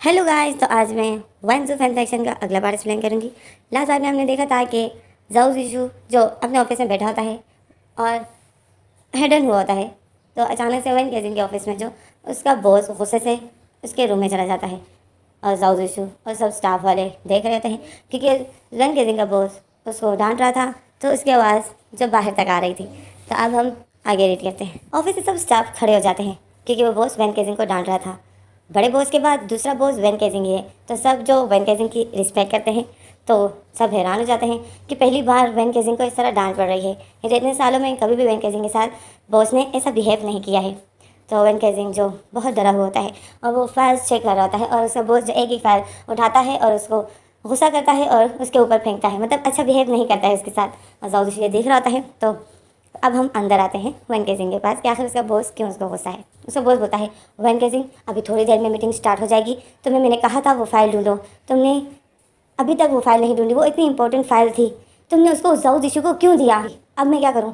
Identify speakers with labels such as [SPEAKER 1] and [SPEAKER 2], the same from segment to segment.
[SPEAKER 1] Hello guys, तो आज मैं वन टू फैन सेक्शन का अगला पार्ट एक्सप्लेन करूँगी। लास्ट बार में हमने देखा था कि जाऊ जीशू जो अपने ऑफिस में बैठा होता है और हेडन हुआ होता है, तो अचानक से वन केजिंग के ऑफिस में जो उसका बॉस गुस्से से उसके रूम में चला जाता है और जाऊ जीशू और सब स्टाफ वाले देख रहे होते हैं क्योंकि वन केजिंग का बॉस उसको डांट रहा था, तो उसकी आवाज़ जब बाहर तक आ रही थी। तो अब हम आगे रीड करते हैं। ऑफिस से सब स्टाफ खड़े हो जाते हैं क्योंकि वो बॉस वन केजिंग को डांट रहा था। बड़े बॉस के बाद दूसरा बॉस वैन केजिंग ही है, तो सब जो वैन केजिंग की रिस्पेक्ट करते हैं, तो सब हैरान हो जाते हैं कि पहली बार वैन केजिंग को इस तरह डांट पड़ रही है। ये इतने सालों में कभी भी वैन केजिंग के साथ बॉस ने ऐसा बिहेव नहीं किया है। तो वैन केजिंग जो बहुत डरा हुआ होता है और वो फाइल्स चेक कर रहा होता है, और उसका बॉस जो एक ही फाइल उठाता है और उसको गुस्सा करता है और उसके ऊपर फेंकता है, मतलब अच्छा बिहेव नहीं करता है उसके साथ। और जाओ ये देख रहा होता है। तो अब हम अंदर आते हैं वन केजिंग के पास कि आखिर उसका बॉस क्यों उसको गुस्सा है। उसका बॉस बोलता है, वन केजिंग अभी थोड़ी देर में मीटिंग स्टार्ट हो जाएगी, तुम्हें मैंने कहा था वो फाइल ढूंढो, तुमने अभी तक वो फाइल नहीं ढूंढी, वो इतनी इंपॉर्टेंट फाइल थी, तुमने उसको जाऊ जीशू को क्यों दिया। अब मैं क्या करूँ।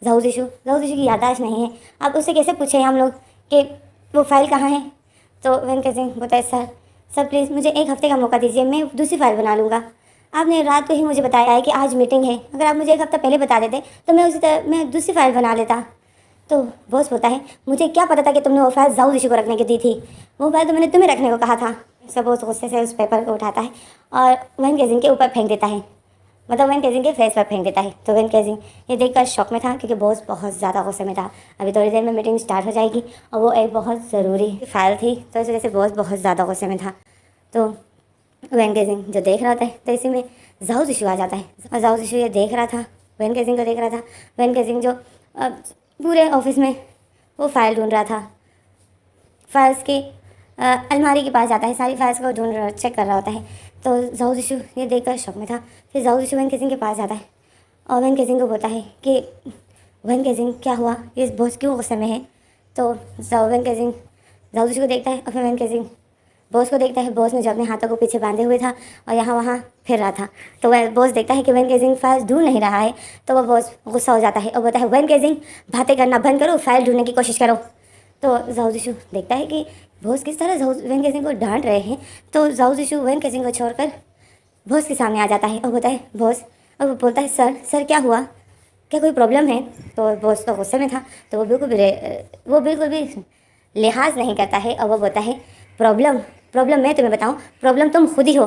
[SPEAKER 1] जाऊ जीशू की याददाश्त नहीं है, अब उससे कैसे पूछें हम लोग कि वो फाइल कहाँ है। तो वन केजिंग बोलता है, सर प्लीज़ मुझे एक हफ्ते का मौका दीजिए, मैं दूसरी फाइल बना लूँगा। आपने रात को ही मुझे बताया है कि आज मीटिंग है, अगर आप मुझे एक हफ्ता पहले बता देते तो मैं उसी तरह मैं दूसरी फाइल बना लेता। तो बॉस बोलता है, मुझे क्या पता था कि तुमने वो फाइल जाऊ ऋषि को रखने की दी थी, वो फाइल तो मैंने तुम्हें रखने को कहा था। उसका बॉस गुस्से से उस पेपर को उठाता है और वैन केजिंग के ऊपर फेंक देता है, मतलब वैन केजिंग के फेस पर फेंक देता है। तो वैन केजिंग ये देखकर शॉक में था क्योंकि बॉस बहुत ज़्यादा गुस्से में था। अभी थोड़ी देर में मीटिंग स्टार्ट हो जाएगी और वो एक बहुत ज़रूरी फाइल थी, तो इस वजह से बॉस बहुत ज़्यादा गुस्से में था। तो वैन केजिंग जो देख रहा होता है, तो इसी में जाऊ जीशू आ जाता है और जाऊ जीशू ये देख रहा था, वैन केजिंग को देख रहा था। वैन केजिंग जो पूरे ऑफिस में वो फाइल ढूंढ रहा था, फाइल्स की अलमारी के पास जाता है, सारी फाइल्स को ढूंढ रहा चेक कर रहा होता है। तो जाऊ जीशू ये देखकर शौक में था। फिर जाऊ जीशू वैन केजिंग के पास जाता है और वैन केजिंग को बोलता है कि वैन केजिंग क्या हुआ, ये बॉस क्यों गुस्से में है। तो वैन केजिंग जाऊ जीशू को देखता है और फिर वैन केजिंग बॉस को देखता है। बॉस ने जो अपने हाथों को पीछे बांधे हुए था और यहाँ वहाँ फिर रहा था, तो वह बॉस देखता है कि वैन केजिंग फाइल ढूंढ नहीं रहा है, तो वह बॉस गुस्सा हो जाता है और बोलता है, वैन केजिंग बातें करना बंद करो, फाइल ढूंढने की कोशिश करो। तो जाऊ जीशू देखता है कि बॉस किस तरह वैन केजिंग को डांट रहे हैं, तो जाऊ जीशू वैन केजिंग को छोड़कर बॉस के सामने आ जाता है और बोलता है, बॉस, और वो बोलता है, सर क्या हुआ, क्या कोई प्रॉब्लम है। तो बॉस तो गुस्से में था, तो वो बिल्कुल भी लिहाज नहीं करता है और वो बोलता है, प्रॉब्लम मैं तुम्हें बताऊं, प्रॉब्लम तुम खुद ही हो।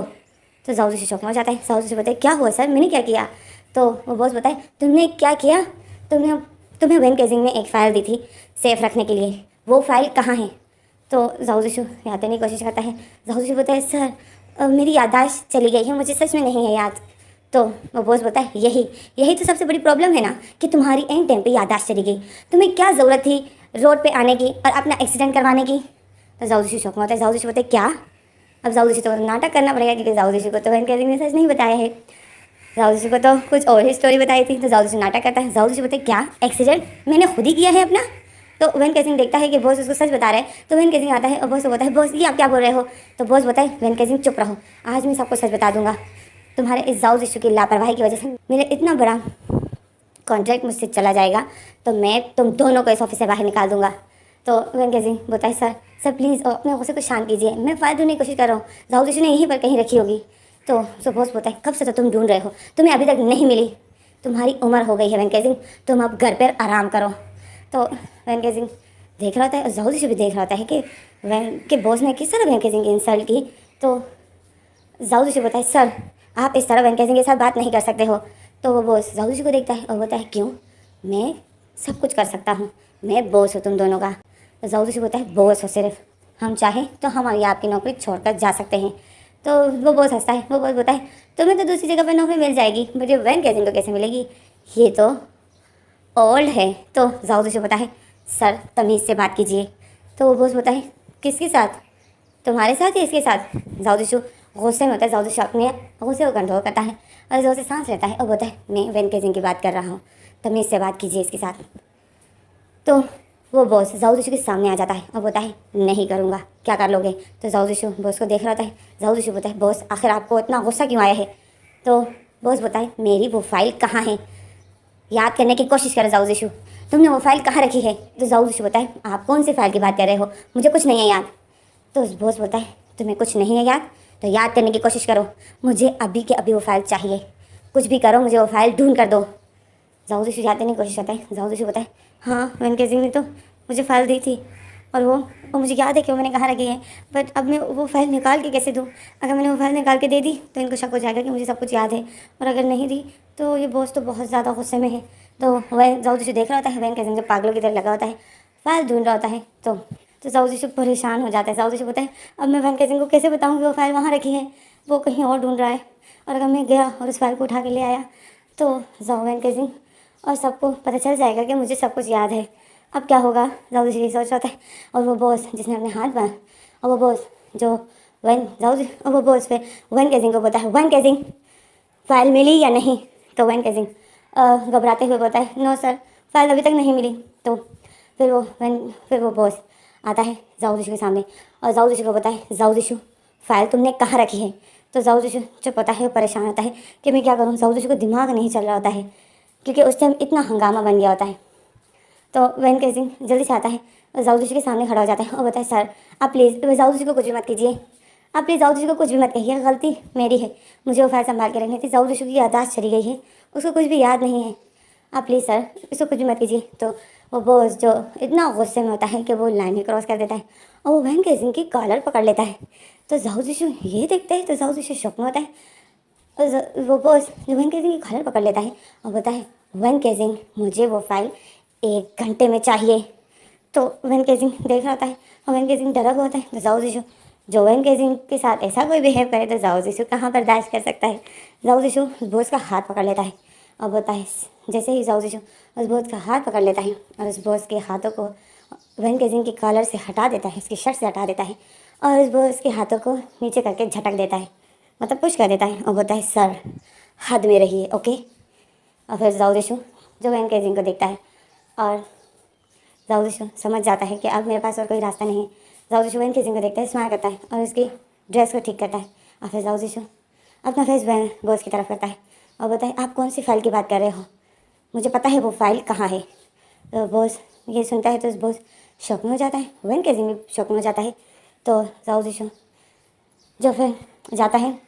[SPEAKER 1] तो जाऊ जीशू चौंक में जाता है। जाऊ जीशू बोलता है, क्या हुआ सर, मैंने क्या किया। तो वो बॉस बताए, तुमने क्या किया, तुम्हें वैन केजिंग ने एक फ़ाइल दी थी सेफ रखने के लिए, वो फाइल कहाँ है। तो जाऊ जीशू याद करने की कोशिश करता है। जाऊ जीशू बोलता है, सर मेरी याददाश्त चली गई है, मुझे सच में नहीं है याद। तो वो बॉस बोलता है, यही तो सबसे बड़ी प्रॉब्लम है ना कि तुम्हारी एंड टाइम पे याददाश्त चली गई, तुम्हें क्या ज़रूरत थी रोड पे आने की और अपना एक्सीडेंट करवाने की। तो जाऊ जीशू शौक में होता है। जाऊ जीशू बोलते, क्या। अब जाऊ जीशू तो नाटक करना पड़ेगा क्योंकि जाऊ जीशू को तो वैन केजिंग ने सच नहीं बताया है, जाऊ जीशू को तो कुछ और ही स्टोरी बताई थी। तो जाऊ जीशू नाटक करता है। जाऊ जीशू बोलते, क्या एक्सीडेंट मैंने खुद ही किया है अपना। तो वैन केजिंग देखता है कि बॉस उसको सच बता रहे हैं, तो वैन केजिंग आता है और बॉस को बोलता है, बॉस ये आप क्या बोल रहे हो। तो बॉस बोलता है, वैन केजिंग चुप रहो, आज मैं सबको सच बता दूंगा, तुम्हारे इस जाऊ जीशू की लापरवाही की वजह से मेरे इतना बड़ा कॉन्ट्रैक्ट मुझसे चला जाएगा, तो मैं तुम दोनों को इस ऑफिस से बाहर निकाल दूंगा। तो वैन केजिंग बोलता है, सर प्लीज़ अपने गुस्से को शांत कीजिए, मैं फाइल ढूंढने की कोशिश कर रहा हूँ, जाऊ जीशू ने यहीं पर कहीं रखी होगी। तो बॉस बोलता है, कब से तो तुम ढूंढ रहे हो, तुम्हें अभी तक नहीं मिली, तुम्हारी उम्र हो गई है वैन केजिंग, तुम अब घर पर आराम करो। तो वैन केजिंग देख रहा होता है और जाऊ जीशू भी देख रहा होता है कि वैन के बॉस ने किस तरह वैन केजिंग की इंसल्ट की। तो जाऊ जीशू बोलता है, सर आप इस तरह वैन केजिंग के साथ बात नहीं कर सकते हो। तो वो बॉस जाऊ जीशू को देखता है और बोलता है, क्यों, मैं सब कुछ कर सकता हूँ, मैं बॉस हूँ तुम दोनों का। तो जाऊ जीशू बोलता है, बॉस हो सिर्फ, हम चाहें तो हमारी आपकी नौकरी छोड़कर जा सकते हैं। तो वो बॉस हंसता है। वो बॉस बोलता है, तुम्हें तो दूसरी जगह पर नौकरी मिल जाएगी, मुझे वैन केजिंग को कैसे मिलेगी, ये तो ओल्ड है। तो जाऊ जीशू बोलता है, सर तमीज़ से बात कीजिए। तो वो बॉस बोलता है, किसके साथ, तुम्हारे साथ या इसके साथ। जाऊ जीशू गुस्से में होता है। जाऊ जीशू अपने गुस्से को कंट्रोल करता है और जोर से सांस लेता है और बोलता है, मैं वैन केजिंग की बात कर रहा हूँ, तमीज़ से बात कीजिए इसके साथ। तो वो बॉस जाऊ जीशू के सामने आ जाता है और बोलता है, नहीं करूँगा, क्या कर लोगे। तो जाऊ जीशू बॉस को देख रहा होता है। जाऊ जीशू बोलता है, बॉस आखिर आपको इतना गुस्सा क्यों आया है। तो बॉस बोलता है, मेरी वो फाइल कहाँ है, याद करने की कोशिश करो जाऊ जीशू, तुमने वो फाइल कहाँ रखी है। तो जाऊ जीशू बोलता है, आप कौन सी फाइल की बात कर रहे हो, मुझे कुछ नहीं है याद। तो बॉस बोलता है, तुम्हें कुछ नहीं है याद? तो याद करने की कोशिश करो। मुझे अभी के अभी वो फाइल चाहिए। कुछ भी करो, मुझे वो फाइल ढूंढ कर दो। जाओ जिशु याद करने की कोशिश करता है। जाओ जिशु बताए, हाँ वैन केजिंग ने तो मुझे फाइल दी थी और वो मुझे याद है कि वो मैंने कहाँ रखी है, बट अब मैं वो फाइल निकाल के कैसे दूँ? अगर मैंने वो फाइल निकाल के दे दी तो इनको शक हो जाएगा कि मुझे सब कुछ याद है, और अगर नहीं दी तो ये बॉस तो बहुत ज़्यादा गुस्से में है। तो वह जाओ जिशु देख रहा होता है, वैन केजिंग जो पागलों की तरह लगा होता है, फाइल ढूंढ रहा होता है। तो जाओ जिशु परेशान हो जाता है। जाओ जिशु बताए, अब मैं वैन केजिंग को कैसे बताऊँ कि वो फाइल वहाँ रखी है? वो कहीं और ढूंढ रहा है, और अगर मैं गया और उस फाइल को उठा के ले आया तो जाओ वैन केजिंग और सबको पता चल जाएगा कि मुझे सब कुछ याद है। अब क्या होगा? जाओ जी सोच रहा था। और वो बॉस जिसने अपने हाथ बांध, और वो बॉस जो वन जाओ जी, और वो बॉस फिर वन केजिंग को बोलता है, वन केजिंग फाइल मिली या नहीं? तो वन केजिंग घबराते हुए बोलता है, नो सर, फाइल अभी तक नहीं मिली। तो फिर वो बॉस आता है जाओ जिशु के सामने और जाओ जिशु को बताए, जाओ जिशु फाइल तुमने कहाँ रखी है? तो जाओ जिशु जो पता है परेशान होता है कि मैं क्या करूँ। जाओ जिशु को दिमाग नहीं चल रहा होता है क्योंकि उस टाइम इतना हंगामा बन गया होता है। तो वैन केजिंग जल्दी से आता है और जाओ जिशु के सामने खड़ा हो जाता है और बताए, सर आप प्लीज़ जाओ जिशु को कुछ भी मत कीजिए, आप प्लीज़ जाओ जिशु को कुछ भी मत कहिए, गलती मेरी है, मुझे वो फाइल संभाल के रखनी थी। जाओ जिशु की याददाश्त चली गई है, उसको कुछ भी याद नहीं है, आप प्लीज़ सर इसको कुछ भी मत कीजिए। तो वो बॉस जो इतना गुस्से में होता है कि वो लाइन ही क्रॉस कर देता है और वो वैन केजिंग की कॉलर पकड़ लेता है। तो जाओ जिशु ये देखते हैं तो जाओ जिशु शौक में होता है और वो बॉस जो वैन केजिंग की कॉलर पकड़ लेता है और बोलता है, वैन केजिंग मुझे वो फाइल 1 घंटे में चाहिए। तो वैन केजिंग देख रहा होता है और वैन केजिंग डरा हुआ होता है। तो जाओ जिशु जो वैन केजिंग के साथ ऐसा कोई बिहेव करे तो जाओ जिशु कहाँ बर्दाश्त कर सकता है। जाओ जिशु उस बॉस का हाथ पकड़ लेता है और बोलता है, जैसे ही जाओ जिशु उस बॉस का हाथ पकड़ लेता है और उस बॉस के हाथों को वैन केजिंग की कॉलर से हटा देता है, उसकी शर्ट से हटा देता है और उस बॉस के हाथों को नीचे करके झटक देता है, मतलब पुश कर देता है और बोलता है, सर हद में रहिए, ओके। और फिर जाओ जिशु जो वैन केजिंग को देखता है और जाओ जिशु समझ जाता है कि अब मेरे पास और कोई रास्ता नहीं है। जाओ जिशु वैन केजिंग को देखता है, स्माइल करता है और उसकी ड्रेस को ठीक करता है और फिर जाओ जिशु अपना फेस वैन बॉस की तरफ करता है और बोलता है, आप कौन सी फाइल की बात कर रहे हो? मुझे पता है वो फाइल कहाँ है। तो बॉस ये सुनता है तो बॉस शौक में हो जाता है, वैन केजिंग भी शौक में हो जाता है। तो जाओ जिशु जो फिर जाता है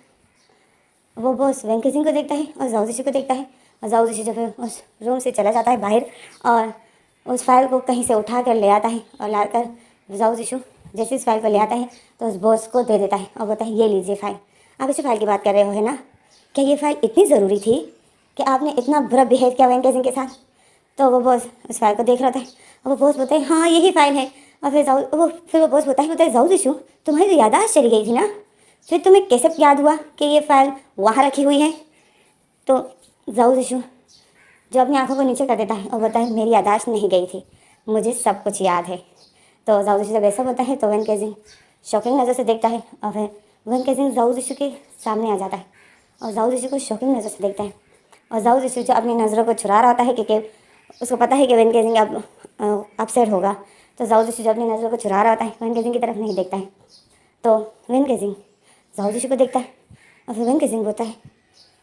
[SPEAKER 1] वो बॉस वैन केजिंग को देखता है और जाओ जिशु को देखता है और जाओ जिशु जो फिर उस रूम से चला जाता है बाहर और उस फाइल को कहीं से उठा कर ले आता है और लाकर जाओ जिशु जैसे इस फाइल को ले आता है तो उस बॉस को दे देता है और बोलता है, ये लीजिए फाइल। आप इसी फाइल की बात कर रहे हो है ना? क्या ये फाइल इतनी ज़रूरी थी कि आपने इतना बुरा बिहेव किया वैन केजिंग के साथ? तो वो बॉस उस फाइल को देख रहा था और वो बॉस बोलता है, हाँ यही फाइल है। और फिर वो बॉस बोलता है, जाओ जिशु तुम्हारी तो याददाश्त चली गई थी ना, फिर तुम्हें कैसे याद हुआ कि ये फाइल वहाँ रखी हुई है? तो जाओ जिशु जो अपनी आंखों को नीचे कर देता है और बोलता है, मेरी याददाश्त नहीं गई थी, मुझे सब कुछ याद है। तो जाओ जिशु जब ऐसा बोलता है तो वैन केजिंग शॉकिंग नज़र से देखता है और फिर वैन केजिंग जाओ जिशु के सामने आ जाता है और जाओ जिशु को शॉकिंग नज़र से देखता है और जाओ जिशु जो अपनी नज़रों को छुड़ा रहा होता है क्योंकि उसको पता है कि वैन केजिंग अब अपसेट होगा। तो जाओ जिशु जो अपनी नज़रों को छुड़ा रहा होता है वैन केजिंग की तरफ नहीं देखता है। तो वैन केजिंग जाओ जिशु को देखता है और फिर वैन केजिंग बोलता है,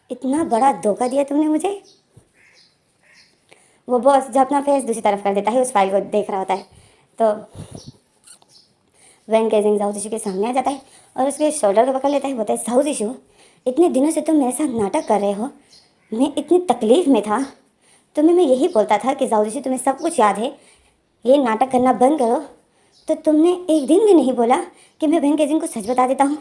[SPEAKER 1] इतना बड़ा धोखा दिया तुमने मुझे। वो बॉस जो अपना फेस दूसरी तरफ कर देता है उस फाइल को देख रहा होता है। तो वैन केजिंग जाओ जिशु के सामने आ जाता है और उसके शोल्डर को पकड़ लेता है, बोलता है, जाओ जिशु इतने दिनों से तुम मेरे साथ नाटक कर रहे हो, मैं इतनी तकलीफ़ में था, तुम्हें मैं यही बोलता था कि जाओ जिशु तुम्हें सब कुछ याद है, ये नाटक करना बंद करो, तो तुमने एक दिन भी नहीं बोला कि मैं वैन केजिंग को सच बता देता हूँ।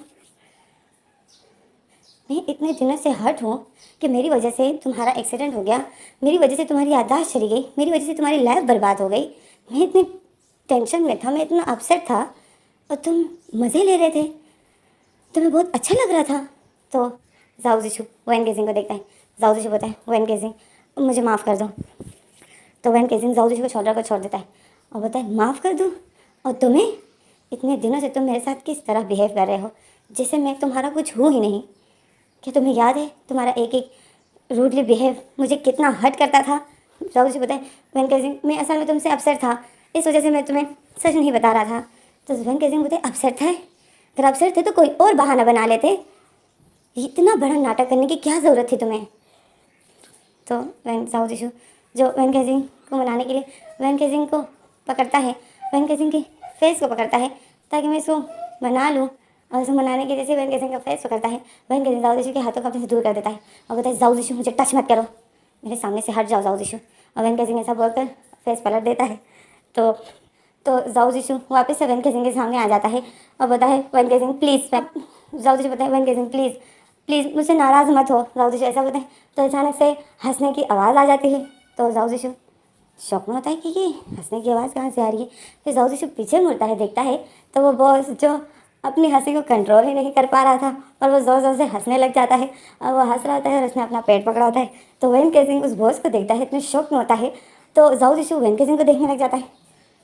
[SPEAKER 1] मैं इतने दिनों से हर्ट हूँ कि मेरी वजह से तुम्हारा एक्सीडेंट हो गया, मेरी वजह से तुम्हारी याददाश्त चली गई, मेरी वजह से तुम्हारी लाइफ बर्बाद हो गई। मैं इतनी टेंशन में था, मैं इतना अपसेट था और तुम मज़े ले रहे थे, तुम्हें बहुत अच्छा लग रहा था। तो जाओ जिशु वैन केजिंग को देखता है, जाओ जिशु बोलता है, वैन केजिंग मुझे माफ़ कर दो। तो वैन केजिंग जाओ जिशु को शोल्डर को छोड़ देता है और बोलता है, माफ़ कर दूँ? और तुम्हें इतने दिनों से तुम मेरे साथ किस तरह बिहेव कर रहे हो जैसे मैं तुम्हारा कुछ हूँ ही नहीं। क्या तुम्हें याद है तुम्हारा एक एक रूडली बिहेव मुझे कितना हर्ट करता था? जाओ जिशु बताए, वैन केजिंग मैं असल में तुमसे अपसेट था, इस वजह से मैं तुम्हें सच नहीं बता रहा था। तो वैन केजिंग बोलते, अपसेट था? अगर अपसेट थे तो कोई और बहाना बना लेते, इतना बड़ा नाटक करने की क्या ज़रूरत थी तुम्हें? तो जाओ जिशु जो वैन केजिंग को मनाने के लिए वैन केजिंग को पकड़ता है, वैन केजिंग के फेस को पकड़ता है ताकि मैं इसको मना लूँ और उसे मनाने की जैसे वैन केजिंग का फेस पकड़ता है, वैन केजिंग जाओ जिशु के हाथों को अपने से दूर कर देता है और बोलता है जाओ जिशु मुझे टच मत करो, मेरे सामने से हट जाओ जाओ जिशु। और वैन केजिंग ऐसा बोलकर फेस पलट देता है। तो जाओ जिशु वापस से वैन केजिंग के सामने आ जाता है और बोलता है वैन केजिंग प्लीज़, जाओ जिशु बोलता है वैन केजिंग प्लीज़ प्लीज़ मुझसे नाराज़ मत हो, जाओ जिशु ऐसा बोलता है। तो अचानक से हंसने की आवाज़ आ जाती है। तो जाओ जिशु शौक में होता है कि ये हंसने की आवाज़ कहाँ से आ रही है। फिर जाओ जिशु पीछे मुड़ता है, देखता है तो वो बॉस जो अपनी हंसी को कंट्रोल ही नहीं कर पा रहा था और वो ज़ोर ज़ोर से हंसने लग जाता है और वो हंस रहा होता है और उसने अपना पेट पकड़ा होता है। तो वैन केजिंग उस बॉस को देखता है, इतने शौक में होता है। तो जाओ जिशु वैन केजिंग को देखने लग जाता है।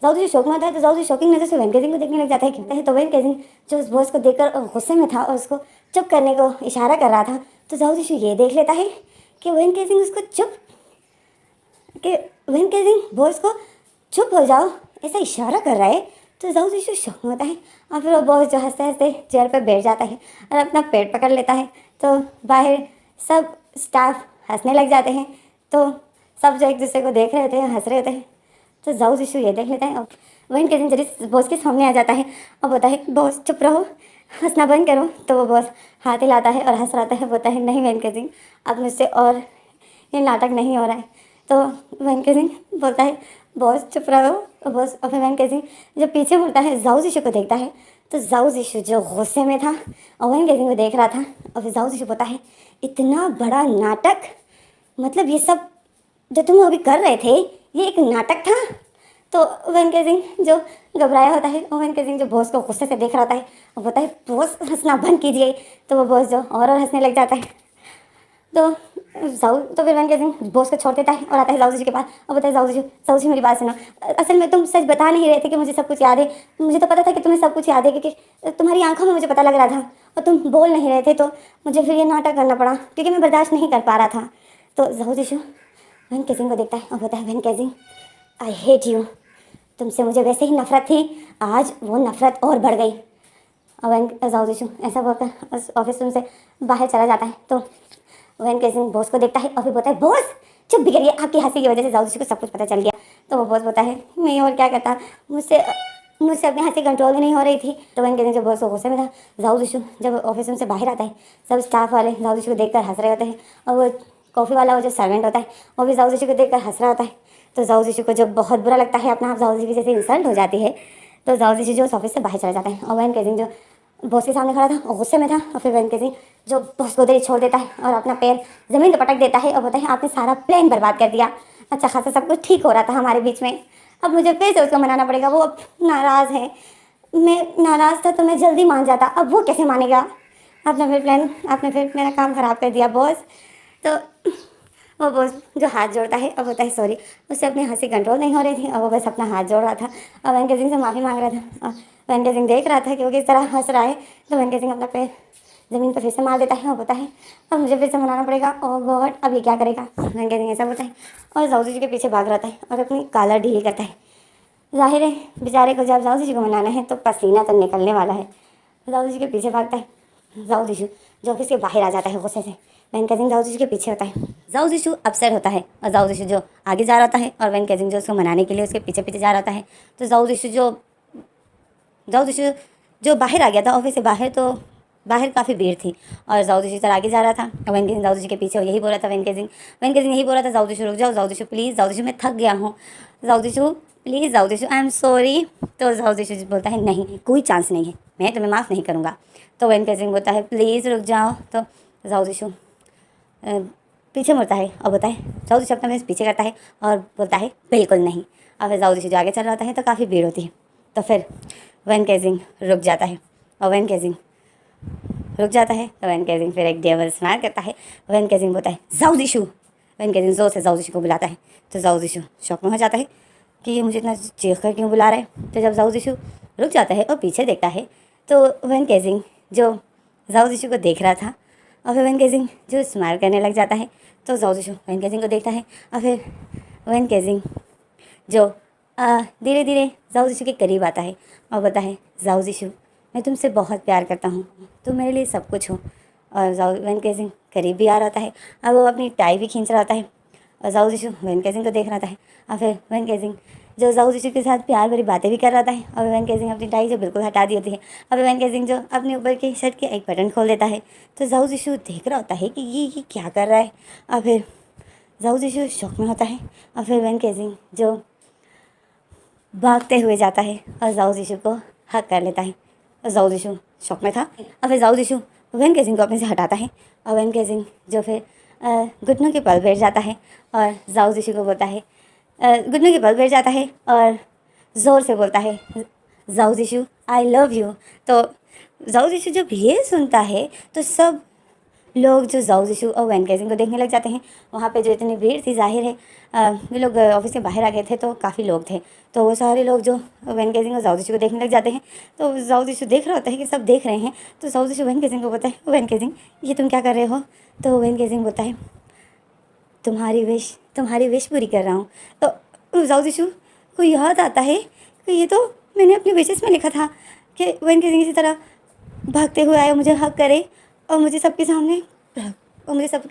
[SPEAKER 1] जाओ जिशु शौक में होता है तो जाओ जिशु शॉकिंग नज़र से वैन केजिंग को देखने लग जाता है। कहता है तो वैन केजिंग जो उस बॉस को देखकर गुस्से में था और उसको चुप करने को इशारा कर रहा था, तो जाओ जिशु ये देख लेता है कि वैन केजिंग उसको चुप कि वैन केजिंग बॉस को चुप हो जाओ ऐसा इशारा कर रहा है। तो जाओ जिशु शौक में होता है और फिर वो बॉस जो हंसते हंसते चेयर पर बैठ जाता है और अपना पेट पकड़ लेता है। तो बाहर सब स्टाफ हंसने लग जाते हैं। तो सब जो एक दूसरे को देख रहे होते हैं हंस रहे होते हैं। तो जाओ जिशु ये देख लेता है और वैन केजिंग जल्दी बॉस के सामने आ जाता है और बोलता है बॉस चुप रहो, हंसना बंद करो। तो वो बॉस हाथ हिलाता है और हंस रहा है, बोलता है नहीं वैन केजिंग अब मुझसे और ये नाटक नहीं हो रहा है। तो वैन केजिंग बोलता है बॉस चुप रहो। और बॉस और फिर वैन केजिंग जब पीछे मुड़ता है जाओ जिशु को देखता है। तो जाओ जिशु जो गुस्से में था और वैन केजिंग को देख रहा था। और फिर जाओ जिशु बोलता है इतना बड़ा नाटक, मतलब ये सब जो तुम अभी कर रहे थे ये एक नाटक था। तो वैन केजिंग जो घबराया होता है और वैन केजिंग जो बॉस को गुस्से से देख रहा होता है और बोलता है बॉस हंसना बंद कीजिए। तो वो बॉस जो और हंसने लग जाता है। तो फिर वैन केजिंग बॉस को छोड़ देता है और आता है जाओ जिशु के पास और बोलता है जाओ जिशु मेरी बात सुनो, असल में तुम सच बता नहीं रहे थे कि मुझे सब कुछ याद है। मुझे तो पता था कि तुम्हें सब कुछ याद है क्योंकि तुम्हारी आंखों में मुझे पता लग रहा था और तुम बोल नहीं रहे थे, तो मुझे फिर ये नाटक करना पड़ा क्योंकि मैं बर्दाश्त नहीं कर पा रहा था। तो जाओ जिशु वैन केजिंग को देखता है और बोलता है Wen Kexing I hate you, तुमसे मुझे वैसे ही नफरत थी, आज वो नफरत और बढ़ गई। और वैन जाओ जिशु ऐसा बोलकर उस ऑफिस रूम से बाहर चला जाता है। तो वैन केजिंग बॉस को देखता है और फिर बोलता है बॉस चुप बिगड़िए, आपकी हंसी की वजह से जाओ जिशु को सब कुछ पता चल गया। तो वो बॉस बोलता है मैं और क्या करता, मुझसे अपनी हंसी कंट्रोल ही नहीं हो रही थी। तो वैन केजिंग जब बॉस को गुस्से में था, जाओ जिशु जब ऑफिस रूम से बाहर आता है सब स्टाफ वाले जाओ जिशु को देखकर हंस रहे होते हैं और वो कॉफ़ी वाला वो जो सर्वेंट होता है वो भी जाओ जिशु को देखकर हंस रहा होता है। तो जाओ जिशु को जब बहुत बुरा लगता है अपना आप जाओ जिशु की जैसे इंसल्ट हो जाती है, तो जाओ जिशु जो ऑफिस से बाहर चला जाता है और वैन केजिंग जो बॉस के सामने खड़ा था और गुस्से में था और फिर वैन केजिंग जो बॉस को उधर ही छोड़ देता है और अपना पैर ज़मीन पर पटक देता है और बोलता है आपने सारा प्लान बर्बाद कर दिया, अच्छा खासा सब कुछ ठीक हो रहा था हमारे बीच में, अब मुझे फिर से उसको मनाना पड़ेगा, वो अब नाराज़ है, मैं नाराज़ था तो मैं जल्दी मान जाता, अब वो कैसे मानेगा, आपने फिर मेरा काम ख़राब कर दिया बॉस। तो वो बॉस जो हाथ जोड़ता है और बोलता है सॉरी, उससे अपनी हंसी कंट्रोल नहीं हो रही थी और वो बस अपना हाथ जोड़ रहा था और वैन केजिंग से माफ़ी मांग रहा था। और वैन केजिंग देख रहा था कि वो किस तरह हंस रहा है। तो वैन केजिंग अपना पैर ज़मीन पर फिर से मार देता है और बोलता है अब मुझे फिर से मनाना पड़ेगा, ओह गॉड अब ये क्या करेगा। वैन केजिंग ऐसा बोलता है और जाओ जिशु के पीछे भाग रहता है और अपनी कॉलर ढीली करता है। जाहिर है बेचारे को जब जाओ जिशु को मनाना है तो पसीना तो निकलने वाला है। जाओ जिशु के पीछे भागता है। जाओ जिशु जो ऑफिस के बाहर आ जाता है गुस्से से, वैन केजिंग जाओ जिशु के पीछे होता है। जाओ जिशु अपसेट होता है और जाओ जिशु जो आगे जा रहा होता है और वैन केजिंग जो उसको मनाने के लिए उसके पीछे पीछे जा रहा होता है। तो जाओ जिशु जो बाहर आ गया था ऑफिस से बाहर, तो बाहर काफ़ी भीड़ थी और जाओ जिशु तरह आगे जा रहा था और वैन केजिंग जाओ जिशु के पीछे यही बोल रहा था। वैन केजिंग यही बोल रहा था जाओ जिशु रुक जाओ, जाओ जिशु प्लीज़, जाओ जिशु मैं थक गया हूँ, जाओ जिशु प्लीज़, जाओ जिशु आई एम सॉरी। तो जाओ जिशु बोलता है नहीं कोई चांस नहीं है, मैं तुम्हें माफ़ नहीं करूँगा। तो वैन केजिंग बोलता है प्लीज़ रुक जाओ। तो जाओ जिशु पीछे मुड़ता है और बोलता है जाओ जिशु अपना पीछे करता है और बोलता है बिल्कुल नहीं। और फिर जाओ जिशु जो आगे चल रहा होता है तो काफ़ी भीड़ होती है। तो फिर वैन केजिंग रुक जाता है और वैन केजिंग रुक जाता है तो वैन केजिंग फिर एक डेविल स्माइल करता है। वैन केजिंग बोलता है जाओ जिशु, वैन केजिंग जोर से जाओ जिशु को बुलाता है। तो जाओ जिशु शौक में हो जाता है कि ये मुझे इतना चीख कर क्यों बुला रहा है। तो जब जाओ जिशु रुक जाता है और पीछे देखता है तो वैन केजिंग जो जाओ जिशु को देख रहा था और फिर वैन केजिंग जो स्माइल करने लग जाता है। तो जाओ जिशु वैन केजिंग को देखता है और फिर वैन केजिंग जो धीरे धीरे जाओ जिशु के करीब आता है और बोलता है जाओ जिशु मैं तुमसे बहुत प्यार करता हूँ, तुम मेरे लिए सब कुछ हो। और जाओ वैन केजिंग करीब भी आ रहा है और वो अपनी टाई भी खींच रहा है और जाओ जिशु वैन केजिंग को देख रहा है और फिर वैन केजिंग जो जाओ जिशू के साथ प्यार भरी बातें भी कर रहा है। और वैन केजिंग अपनी टाई जो बिल्कुल हटा दी होती है। अब वैन केजिंग जो अपने ऊपर की शर्ट के एक बटन खोल देता है, तो जाओ जिशू देख रहा होता है कि ये क्या कर रहा है। और फिर जाओ जिशू शौक में होता है। और फिर वैन केजिंग जो भागते हुए जाता है और जाओ जिशू को हक कर लेता है। और जाओ जिशू शौक में था। और फिर जाओ जिशू वैन केजिंग को अपने से हटाता है। और वैन केजिंग जो फिर घुटनों के बल बैठ जाता है और जाओ जिशू को बोलता है, घुटनों के बल बैठ जाता है और ज़ोर से बोलता है, जाओ जिशू आई लव यू। तो जाओ जिशू जब ये सुनता है तो सब लोग जो जाओ जिशू और वैन केजिंग को देखने लग जाते हैं। वहाँ पे जो इतनी भीड़ थी, जाहिर है वे लोग ऑफिस से बाहर आ गए थे तो काफ़ी लोग थे, तो वो सारे लोग जो वैन केजिंग और जाओ जिशू को देखने लग जाते हैं। तो जाओ जिशू देख रहा होता है कि सब देख रहे हैं। तो जाओ जिशू वैन केजिंग को बोलता है, वैन केजिंग ये तुम क्या कर रहे हो। तो वैन केजिंग बोलता है, तुम्हारी विश पूरी कर रहा हूँ। तो जाओ जिशू को याद आता है कि ये तो मैंने अपनी विशेस में लिखा था कि वैन केजिंग इसी तरह भागते हुए आए, मुझे हक करे और मुझे सबके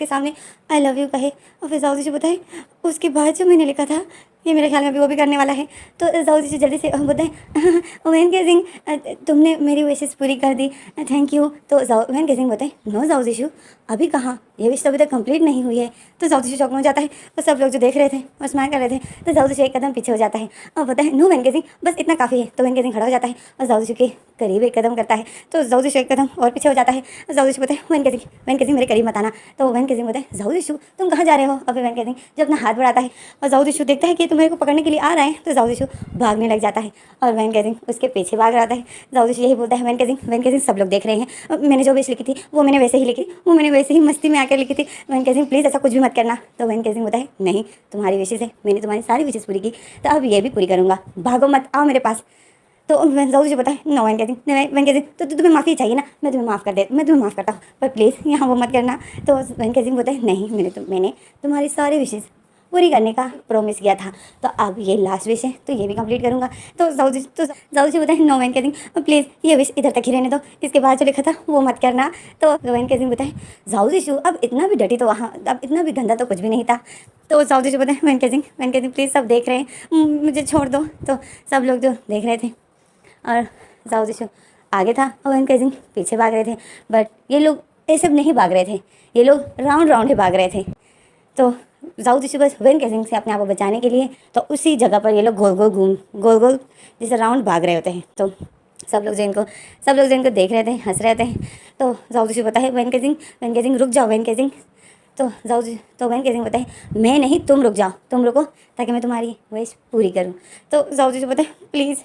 [SPEAKER 1] सामने आई लव यू कहे। और फिर जाओ जिशू बताए उसके बाद जो मैंने लिखा था ये मेरे ख्याल में अभी वो भी करने वाला है। तो जाओ जिशू जल्दी से बताए, वैन केजिंग तुमने मेरी विशेस पूरी कर दी, थैंक यू। तो वैन केजिंग बताए, नो जाओ जिशू अभी कहाँ, ये विश तो अभी तक कंप्लीट नहीं हुई है। तो जाओ जिशू शौक में हो जाता है और सब लोग जो देख रहे थे और स्माइल कर रहे थे। तो जाओ जिशू एक कदम पीछे हो जाता है और बोलता है, नो वैन केजिंग बस इतना काफ़ी है। तो वैन केजिंग खड़ा हो जाता है और जाओ जिशू के करीब एक कदम करता है। तो जाओ जिशू एक कदम और पीछे हो जाता है। जाओ जिशू बोलता है, वैन केजिंग मेरे करीब मत आना। तो वैन केजिंग बोलता है, जाओ जिशू तुम कहाँ जा रहे हो। अभी वैन केजिंग जो अपना हाथ बढ़ाता है और जाओ जिशू देखता है कि तुम मेरे को पकड़ने के लिए आ रहा है। तो जाओ जिशू भागने लग जाता है और वैन केजिंग उसके पीछे भाग रहा है। जाओ जिशू यही बोलता है, वैन केजिंग सब लोग देख रहे हैं, मैंने जो विश लिखी थी वो मैंने वैसे ही लिखी, वो मैंने वैसे ही मस्ती में आकर लिखी थी। वैन केजिंग प्लीज़ ऐसा कुछ भी मत करना। तो वैन केजिंग बोलता है, नहीं तुम्हारी विशेस है, मैंने तुम्हारी सारी विशेस पूरी की, तो अब ये भी पूरी करूँगा, भागो मत, आओ मेरे पास। तो जाओ जिशू बताए, नो वैन केजिंग तो तुम्हें माफ़ी चाहिए ना, मैं तुम्हें माफ़ करता हूँ, पर प्लीज़ यहाँ वो मत करना। तो वैन केजिंग बोलता है, नहीं मैंने तुम्हारी सारी विशेस पूरी करने का प्रॉमिस किया था, तो अब ये लास्ट विश है तो ये भी कंप्लीट करूँगा। तो जाओ जिशू बताए, नो वैन केजिंग प्लीज़ ये विश इधर तक ही रहने दो, इसके बाद जो लिखा था वो मत करना। तो वैन केजिंग बताए, जाओ जिशू अब इतना भी डटी तो वहाँ, अब इतना भी गंदा तो कुछ भी नहीं था। तो जाओ जिशू बताए, वैन केजिंग प्लीज़ सब देख रहे हैं, मुझे छोड़ दो। तो सब लोग जो देख रहे थे और जाओ जिशू आगे था और वैन केजिंग पीछे भाग रहे थे, बट ये लोग ये सब नहीं भाग रहे थे, ये लोग राउंड ही भाग रहे थे। तो जाओ जिशू बस वैन केजिंग से अपने आप को बचाने के लिए तो उसी जगह पर ये लोग गोल जैसे राउंड भाग रहे होते हैं। तो सब लोग जो इनको देख रहे थे हंस रहे थे। तो जाओ जिशू बताए, वैन केजिंग रुक जाओ वैन केजिंग। तो वैन केजिंग बताए, मैं नहीं तुम रुक जाओ, तुम रुको ताकि मैं तुम्हारी विश पूरी करूं। तो जाओ जिशू बताए, प्लीज़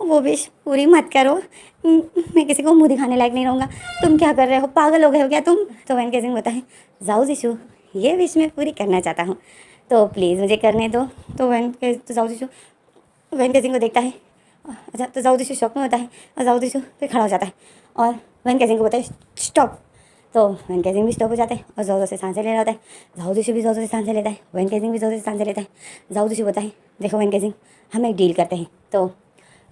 [SPEAKER 1] वो विश पूरी मत करो, मैं किसी को मुंह दिखाने लायक नहीं रहूँगा, तुम क्या कर रहे हो, पागल हो गए हो क्या तुम। तो वैन केजिंग बताए, जाओ जिशू ये विश मैं पूरी करना चाहता हूँ तो प्लीज़ मुझे करने दो। तो जाओ जिशू वैन केजिंग को देखता है, अच्छा तो जाओ जिशू शॉक में होता है और जाओ जिशू फिर खड़ा हो जाता है और वैन केजिंग को बताए, स्टॉप। तो वैन केजिंग भी स्टॉप हो जाता है और ज़ोर से सांसें ले रहा होता है। जाओ जिशू भी ज़ोर से सांसें लेता है, वैन केजिंग भी ज़ोर से सांसें लेता है। जाओ जिशू बताए, देखो वैन केजिंग हम एक डील करते हैं। तो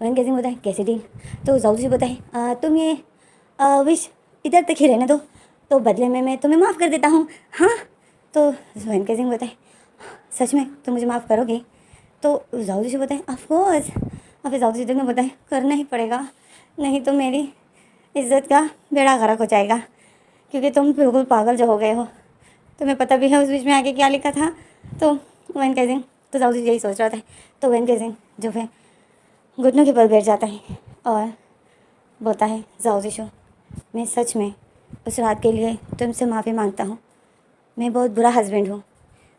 [SPEAKER 1] वैन केजिंग बताए, कैसी डील। तो जाओ जिशू बताए, तुम ये विश इधर तक ही रहने दो, तो बदले में मैं तुम्हें माफ़ कर देता हूँ। हाँ। तो वैन केजिंग बताए, सच में तुम मुझे माफ़ करोगे। तो जाओ जिशू बताए, ऑफ कोर्स। और फिर जाओ जिशू ने बताए, करना ही पड़ेगा, नहीं तो मेरी इज्जत का बेड़ा गर्क हो जाएगा, क्योंकि तुम बिल्कुल पागल जो हो गए हो, तुम्हें पता भी है उस बीच में आगे क्या लिखा था। तो वैन केजिंग तो जाओ जिशू यही सोच रहा था। तो वैन केजिंग जो है घुटनों के बल बैठ जाता है और बोलता है, जाओ जिशू मैं सच में उस रात के लिए तुमसे माफ़ी मांगता हूँ, मैं बहुत बुरा हस्बैंड हूँ।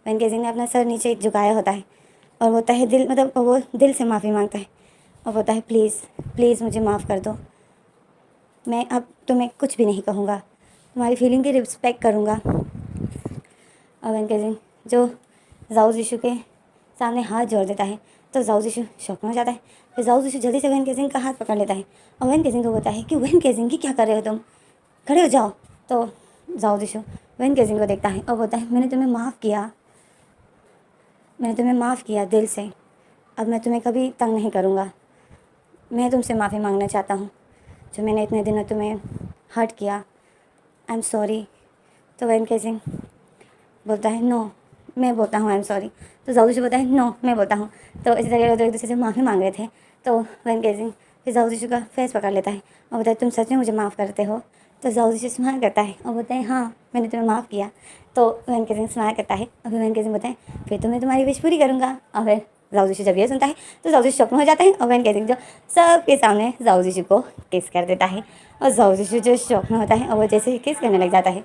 [SPEAKER 1] वैन केजिंग ने अपना सर नीचे झुकाया होता है और बोलता है, वो दिल से माफ़ी मांगता है और बोलता है, प्लीज़ मुझे माफ़ कर दो, मैं अब तुम्हें कुछ भी नहीं कहूँगा, तुम्हारी फीलिंग की रिस्पेक्ट करूँगा। और वैन केजिंग जो जाओ जिशू के सामने हाथ जोड़ देता है तो जाओ जिशू शॉक में हो जाता है। फिर जाओ जिशू जल्दी से वैन केजिंग का हाथ पकड़ लेता है और वैन केजिंग को बोलता है कि वैन केजिंग की क्या कर रहे हो तुम, खड़े हो जाओ। तो जाओ जिशू वैन केजिंग को देखता है और बोलता है, मैंने तुम्हें माफ़ किया दिल से, अब मैं तुम्हें कभी तंग नहीं करूँगा, मैं तुमसे माफ़ी मांगना चाहता हूँ जो मैंने इतने दिनों तुम्हें हर्ट किया, आई एम सॉरी। तो वैन केजिंग बोलता है, नो मैं बोलता हूँ आई एम सॉरी। तो जाऊ जीशू बोलता है नो मैं बोलता हूँ। तो इसी तरह एक दूसरे से माफ़ी मांग रहे थे। तो वैन गेजिंग फिर जाऊ जीशू का फेस पकड़ लेता है और बोलता है तुम सच में मुझे माफ़ करते हो? तो जाऊ जीशू स्माइल करता है और बोलता है हाँ मैंने तुम्हें माफ़ किया। तो वैन गेजिंग स्माइल करता है और फिर वैन गेजिंग बोलता है फिर तो मैं तुम्हारी विश पूरी करूँगा। और फिर जाऊ जीशू जब ये सुनता है तो जाऊ जीशू शॉक में हो जाता है और वैन गेजिंग जो सबके सामने जाऊ जीशू को किस कर देता है। और जाऊ जीशू जो शॉक में होता है और वो जैसे ही किस करने लग जाता है,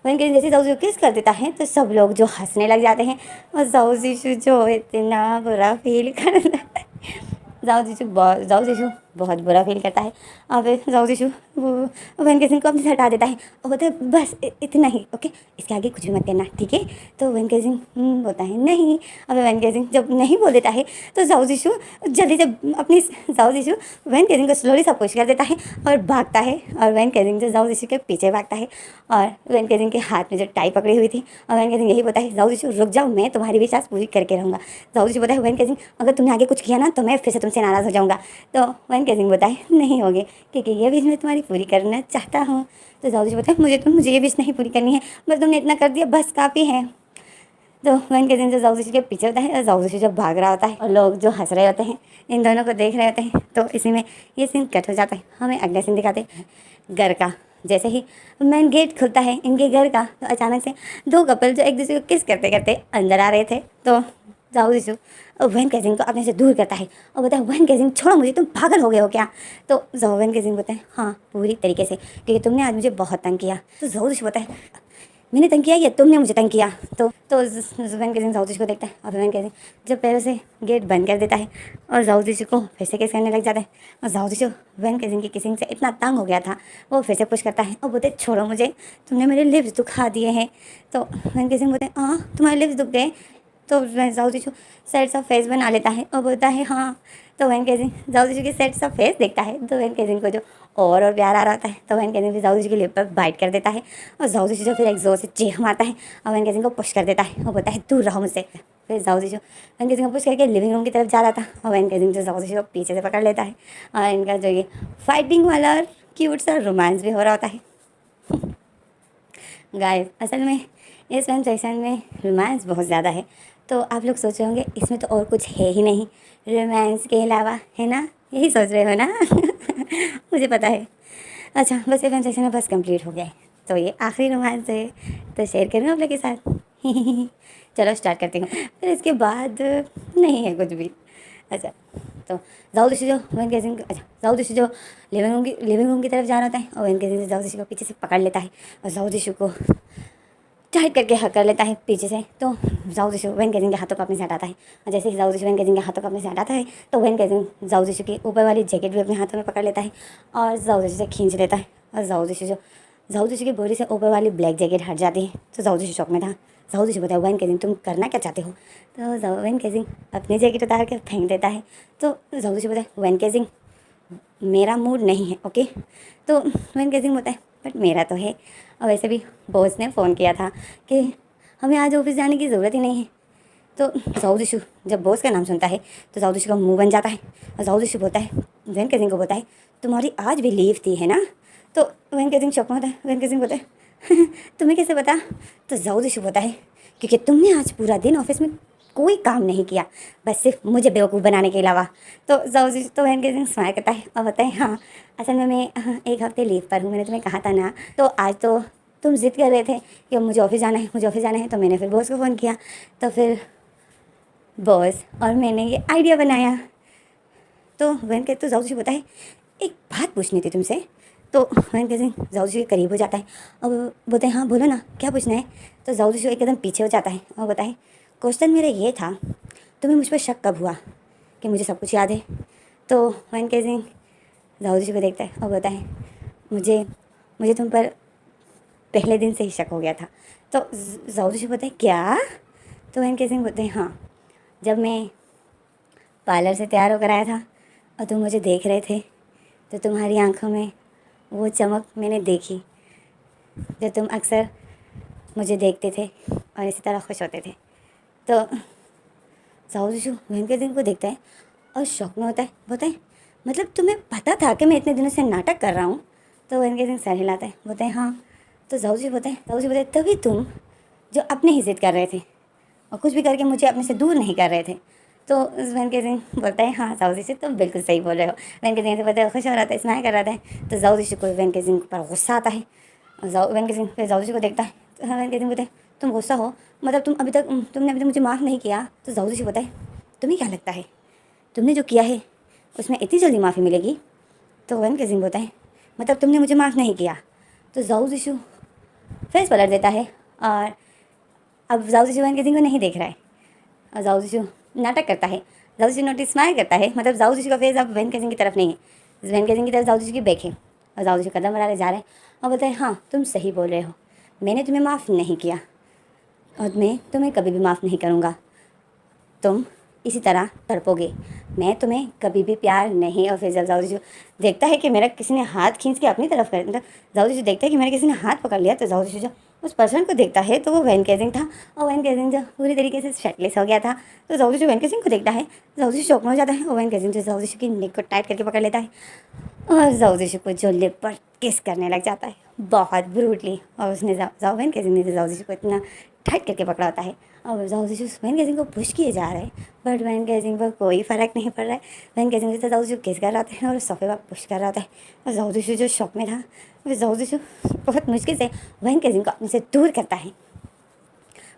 [SPEAKER 1] वैन गेजिंग जैसे जाऊ जीशू किस कर देता है तो सब लोग जो हंसने लग जाते हैं और जाऊ जीशू जो इतना बुरा फील करता है। जाऊ जीशू बहुत बुरा फील करता है। और फिर जाऊ जीशू वो वैन गेजिंग को अपने से हटा देता है और बोलता है बस इतना ही ओके, इसके आगे कुछ भी मत करना ठीक है। तो वैन गेजिंग बोलता है नहीं। अब वैन गेजिंग जब नहीं बोल देता है तो जाऊ जीशू जल्दी से अपनी जाऊ जीशू वैन गेजिंग को स्लोली सब पुश कर देता है और भागता है। और वैन गेजिंग जो जाऊ जीशू के पीछे भागता है और वैन गेजिंग के हाथ में जो टाई पकड़ी हुई थी और वैन गेजिंग यही बोलता है जाऊ जीशू रुक जाओ, मैं तुम्हारी भी आज पूरी करके रहूँगा। जाऊ जीशू बोलता है वैन गेजिंग अगर तुमने आगे कुछ किया ना तो मैं फिर से तुमसे नाराज़ हो जाऊँगा। तो वैन गेजिंग बोलता है नहीं होगे क्योंकि ये विश मैं तुम्हारी पूरी करना चाहता हूँ। तो जाऊ जीशू बोलता है मुझे ये विश नहीं पूरी करनी है, बस तुमने इतना कर दिया बस काफ़ी है। तो वैन गेजिंग जो जाऊ जीशू के पीछे होता है और जाऊ जीशू जब भाग रहा होता है और लोग जो हंस रहे होते हैं इन दोनों को देख रहे होते हैं। तो इसी में ये सीन कट हो जाता है। हमें अगला सीन दिखाते हैं घर का। जैसे ही मेन गेट खुलता है इनके घर का तो अचानक से दो कपल जो एक दूसरे को किस करते करते अंदर आ रहे थे। तो जाऊ जीशू वैन गेजिंग को अपने से दूर करता है और बोलता है वैन गेजिंग छोड़ो मुझे, तुम पागल हो गए हो क्या? तो जाऊ वैन गेजिंग बोलता है हाँ पूरी तरीके से, क्योंकि तुमने आज मुझे बहुत तंग किया। तो जाऊ जीशू बोलता है मैंने तंग किया या तुमने मुझे तंग किया? तो वैन गेजिंग जाऊ जीशू को देखता है और वैन गेजिंग जब पैरों से गेट बंद कर देता है और जाऊ जीशू को फिर से किस करने लग जाता है। और जाऊ जीशू वैन गेजिंग की किसिंग से इतना तंग हो गया था वो फिर से पुश करता है और बोलते छोड़ो मुझे, तुमने मेरे लिप्स दुखा दिए हैं। तो वैन गेजिंग बोलते हैं हाँ तुम्हारे लिप्स दुख गए। तो जाऊ जीशू सेट सा फेस बना लेता है और बोलता है हाँ। तो वैन गेजिंग जाऊ जीशू के सेट सा फेस देखता है तो वैन गेजिंग को जो और प्यार आ रहा होता है। तो वैन गेजिंग भी जाऊ जीशू के लिप पर बाइट कर देता है और जाऊ जीशू जो फिर एक जोर से चीख मारता है और वैन गेजिंग को पुश कर देता है और बोलता है दूर रहो मुझसे। फिर जाऊ जीशू वैन गेजिंग को पुश करके लिविंग रूम की तरफ जा रहा था और वैन गेजिंग जो जाऊ जीशू को पीछे से पकड़ लेता है और इनका जो ये फाइटिंग वाला क्यूट सा रोमांस भी हो रहा होता है। गाइस असल में इस फिल्म सेक्शन में रोमांस बहुत ज़्यादा है। तो आप लोग सोच रहे होंगे इसमें तो और कुछ है ही नहीं रोमांस के अलावा, है ना? यही सोच रहे हो ना? मुझे पता है। अच्छा बस ये फिल्म सेक्शन में बस कंप्लीट हो गया है तो ये आखिरी रोमांस है तो शेयर करूँ आप लोग के साथ। चलो स्टार्ट करती हूँ। फिर इसके बाद नहीं है कुछ भी। अच्छा तो जाऊ जीशू जो वैन गेजिंग जाऊ जीशू जो लिविंग रूम की तरफ जा रहा होता है और वैन गेजिंग जाऊ जीशू को पीछे से पकड़ लेता है और जाऊ जीशू को टाइट करके हक कर लेता है पीछे से। तो जाऊ जीशू वैन गेजिंग के हाथों को अपने से हटाता है और जैसे ही जाऊ जीशू वैन गेजिंग के हाथों को अपने से हटाता है तो वैन गेजिंग जाऊ जीशू की ऊपर वाली जैकेट भी अपने हाथों में पकड़ लेता है और जाऊ जीशू से खींच लेता है और जाऊ जीशू की बॉडी से ऊपर वाली ब्लैक जैकेट हट जाती है। तो जाऊ जीशू शौक में था। जाऊ जीशू बताया वैन गेजिंग तुम करना क्या चाहते हो? तो वैन गेजिंग अपनी जैकेट उतार के फेंक देता है। तो जाऊ जीशू बताया वैन गेजिंग मेरा मूड नहीं है ओके। तो वैन गेजिंग बोलता है बट मेरा तो है और वैसे भी बॉस ने फ़ोन किया था कि हमें आज ऑफिस जाने की ज़रूरत ही नहीं है। तो जाऊ जीशू जब बॉस का नाम सुनता है तो जाऊ जीशू का मुंह बन जाता है और जाऊ जीशू बोलता है वैन गेजिंग को बोलता है तुम्हारी आज भी लीव थी है ना? तो वैन गेजिंग शॉक में होता है। वैन गेजिंग बोलता है तुम्हें कैसे पता? तो जाऊ जीशू बोलता है क्योंकि तुमने आज पूरा दिन ऑफिस में कोई काम नहीं किया बस सिर्फ मुझे बेवकूफ़ बनाने के अलावा। तो जाऊ जीशू तो वैन गेजिंग स्माइल करता है और बताए हाँ असल में मैं एक हफ्ते लीव पर हूँ, मैंने तुम्हें कहा था ना। तो आज तो तुम जिद कर रहे थे कि मुझे ऑफिस जाना है मुझे ऑफिस जाना है। तो मैंने फिर बॉस को फ़ोन किया तो फिर बॉस और मैंने ये आइडिया बनाया। तो वैन के तो जाऊ जीशू बताए एक बात पूछनी थी तुमसे। तो वैन गेजिंग जाऊ जीशू के करीब हो जाता है और बोलते हैं हाँ बोलो ना क्या पूछना है? तो जाऊ जीशू एकदम पीछे हो जाता है और बताए क्वेश्चन मेरा ये था तुम्हें मुझ पर शक कब हुआ कि मुझे सब कुछ याद है? तो वैन गेजिंग जाऊ जीशू को देखता है और बोलता है मुझे तुम पर पहले दिन से ही शक हो गया था। तो जाऊ जीशू बोलते हैं क्या? तो वैन गेजिंग बोलते हैं हाँ जब मैं पार्लर से तैयार होकर आया था और तुम मुझे देख रहे थे तो तुम्हारी आंखों में वो चमक मैंने देखी जो तुम अक्सर मुझे देखते थे और इसी तरह खुश होते थे। तो जाऊ जीशू वैन गेजिंग को देखता है और शौक में होता है। बोलता है मतलब तुम्हें पता था कि मैं इतने दिनों से नाटक कर रहा हूँ? तो वैन गेजिंग सर हिलाता है। बोलते हैं हाँ। तो जाऊ जीशू बोलते हैं तभी तुम जो अपने ही जिद कर रहे थे और कुछ भी करके मुझे अपने से दूर नहीं कर रहे थे। तो वैन केजिंग बोलता है हाँ जाओ जीशू तुम बिल्कुल सही बोल रहे हो। वैन केजिंग से बोलता है खुश हो रहा था, स्माइल कर रहा था। तो जाओ जीशू को वैन केजिंग पर गुस्सा आता है। वैन केजिंग फिर जाओ जीशू को देखता है। तो वैन केजिंग बोलते हैं तुम गुस्सा हो, मतलब तुमने अभी तक मुझे माफ़ नहीं किया। तो जाओ जीशू बोलता है तुम्हें क्या लगता है तुमने जो किया है उसमें इतनी जल्दी माफ़ी मिलेगी। तो वैन केजिंग बोलता है मतलब तुमने मुझे माफ़ नहीं किया। तो जाओ जीशू फेस पलट देता है और अब जाओ जीशू वैन केजिंग को नहीं देख रहा है। और जाओ जीशू नाटक करता है। जाओ जीशू नोटिस स्माइल करता है, मतलब जाओ जीशू का फेस अब वैन केजिंग की तरफ नहीं है, वैन केजिंग की तरफ जाओ जीशू की बैक है। और जाओ जीशू कदम बढ़ाते जा रहे हैं और बोलते हैं हाँ तुम सही बोल रहे हो, मैंने तुम्हें माफ़ नहीं किया और मैं तुम्हें कभी भी माफ़ नहीं करूँगा। तुम इसी तरह तड़पोगे, मैं तुम्हें कभी भी प्यार नहीं। और फिर जब जाओ जीशू देखता है कि मेरा किसी ने हाथ खींच के अपनी तरफ कर, मतलब जाओ जीशू देखता है कि मेरे किसी ने हाथ पकड़ लिया। तो जाओ जीशू जब उस पर्सन को देखता है तो वो वैन केजिंग था। और वैन केजिंग जब पूरी तरीके से शर्टलेस हो गया था। तो जाओ जीशू वैन केजिंग को देखता है, जाओ जीशू शॉक में हो जाता है। और वैन केजिंग जो जाओ जीशू की नेक को टाइट करके पकड़ लेता है और जाओ जीशू को जो लिप पर किस करने लग जाता है बहुत ब्रूटली। और उसने जाओ वैन केजिंग ने जाओ जीशू को इतना टाइट करके पकड़ा होता है। और जाओ जीशू वैन केजिंग को पुश किए जा रहे हैं, बट वैन केजिंग पर कोई फ़र्क नहीं पड़ रहा है। वैन केजिंग से जाओ जीशू किस कर रहा था और सोफे पर पुश कर रहा होता है। और जाओ जीशू जो शॉक में था, और जाओ जीशू बहुत मुश्किल से वैन केजिंग को अपने से दूर करता है,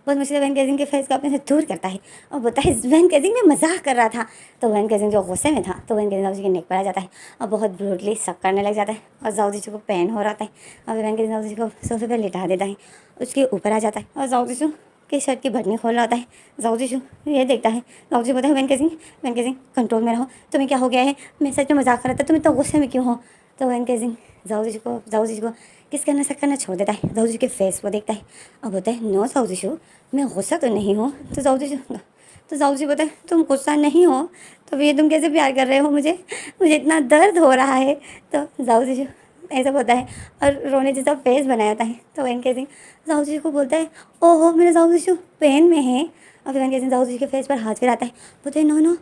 [SPEAKER 1] बहुत मुश्किल से वैन केजिंग के फेस को अपने से दूर करता है और बोलता है वैन केजिंग में मजाक कर रहा था। तो वैन केजिंग जो गुस्से में था तो वैन केजिंग जाओ जीशू के नेक पर आ जाता है और बहुत ब्रूटली सक करने लग जाता है। और जाओ जीशू को पेन हो रहा था और वैन केजिंग जाओ जीशू को सोफे पर लिटा देता है, उसके ऊपर आ जाता है और जाओ जीशू के शर्ट की बटन खोल रहा होता है। जाओ जीशू ये देखता है, जाओ जीशू बोलता है वैन केजिंग कंट्रोल में रहो, तुम्हें क्या हो गया है, मैं सच में मजाक कर रहा था, तुम इतना गुस्से में क्यों हो। तो वैन केजिंग जाओ जीशू को किस करना सक करना छोड़ देता है। जाओ जीशू के फेस को देखता है और बोलता है नो जाओ जीशू मैं गुस्सा तो नहीं हूँ। तो जाओ जी बोलता है तुम गुस्सा नहीं हो तो ये तुम कैसे प्यार कर रहे हो, मुझे इतना दर्द हो रहा है। तो जाओ जी ऐसा बोलता है और रोने जैसा फेस बनाया होता है। तो वैन केजिंग जाओ जी को बोलता है ओहो मेरा जाओ जी पेन में है। और फिर वैन केजिंग जाओ जी के फेस पर हाथ फिराता है, बोलते हैं नो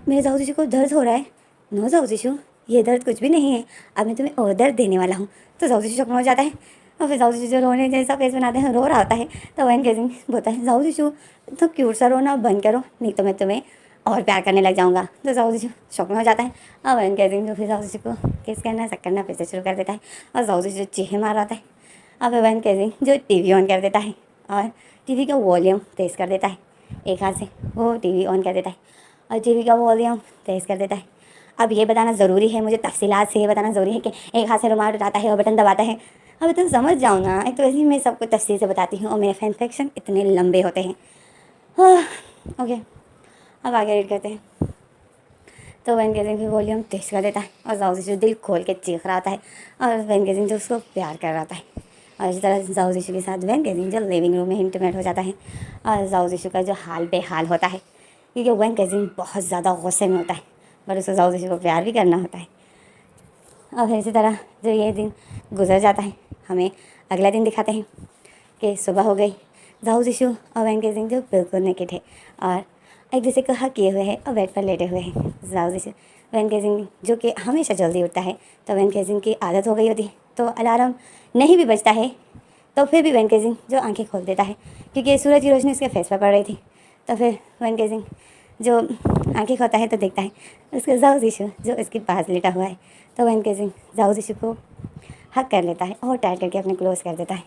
[SPEAKER 1] मेरे जाओ जी को दर्द हो रहा है। नो जाओ जीशू ये दर्द कुछ भी नहीं है, अब मैं तुम्हें और दर्द देने वाला हूँ। तो जाओ जीशू शौक में हो जाता है और फिर जाओ जीशू जो रोने जैसा फेस बनाते हैं रो रहा होता है। तो वैन केजिंग बोलता है जाओ जीशू तो क्यूट सा रोना बंद करो नहीं तो मैं तुम्हें और प्यार करने लग जाऊँगा। तो जाओ जीशू शौक में हो जाता है और वैन केजिंग जो फिर जाओ जीशू को किस करना सक करना फिर से शुरू कर देता है और जाओ जीशू चीखे मार आता है। और फिर वैन केजिंग जो टीवी ऑन कर देता है और टीवी का वॉल्यूम तेज़ कर देता है, एक हाथ से वो टीवी ऑन कर देता है और टीवी का वॉल्यूम तेज़ कर देता है। अब ये बताना ज़रूरी है, मुझे तफसीलात से ये बताना ज़रूरी है कि एक हाथ से रुमाल उठाता है और बटन दबाता है। अब तुम समझ जाओ ना, एक तो वैसे ही मैं सबको तफसील से बताती हूँ और मेरे फैन सेक्शन इतने लंबे होते हैं। ओके अब आगे रीड करते हैं। तो वैन केजिंग भी वॉल्यूम तेज़ कर देता है और जाओ जीशू दिल खोल के चीख रहा होता है और वैन केजिंग जो उसको प्यार कर रहा होता है। और इसी तरह जाओ जीशू के साथ वैन केजिंग जो लिविंग रूम में इंटीमेट हो जाता है और जाओ जीशू का जो हाल बेहाल होता है क्योंकि वैन केजिंग बहुत ज़्यादा गुस्से में होता है पर उसको जाओ जीशू को प्यार भी करना होता है। और फिर इसी तरह जो ये दिन गुजर जाता है, हमें अगला दिन दिखाते हैं कि सुबह हो गई, जाओ जीशू और वैन केजिंग जो बिल्कुल नेकेड है और एक दूसरे को हक किए हुए हैं और बेड पर लेटे हुए हैं। जाओ जीशू वैन केजिंग जो कि हमेशा जल्दी उठता है तो वैन केजिंग की आदत हो गई होती है तो अलार्म नहीं भी बजता है तो फिर भी वैन केजिंग जो आंखें खोल देता है क्योंकि सूरज की रोशनी उसके फेस पर पड़ रही थी। तो फिर वैन केजिंग जो आंखें खोलता है तो देखता है उसका जाओ जीशू जो इसके पास लेटा हुआ है। तो वैन केजिंग जाओ जीशू को हक कर लेता है और टाइट करके अपने क्लोज कर देता है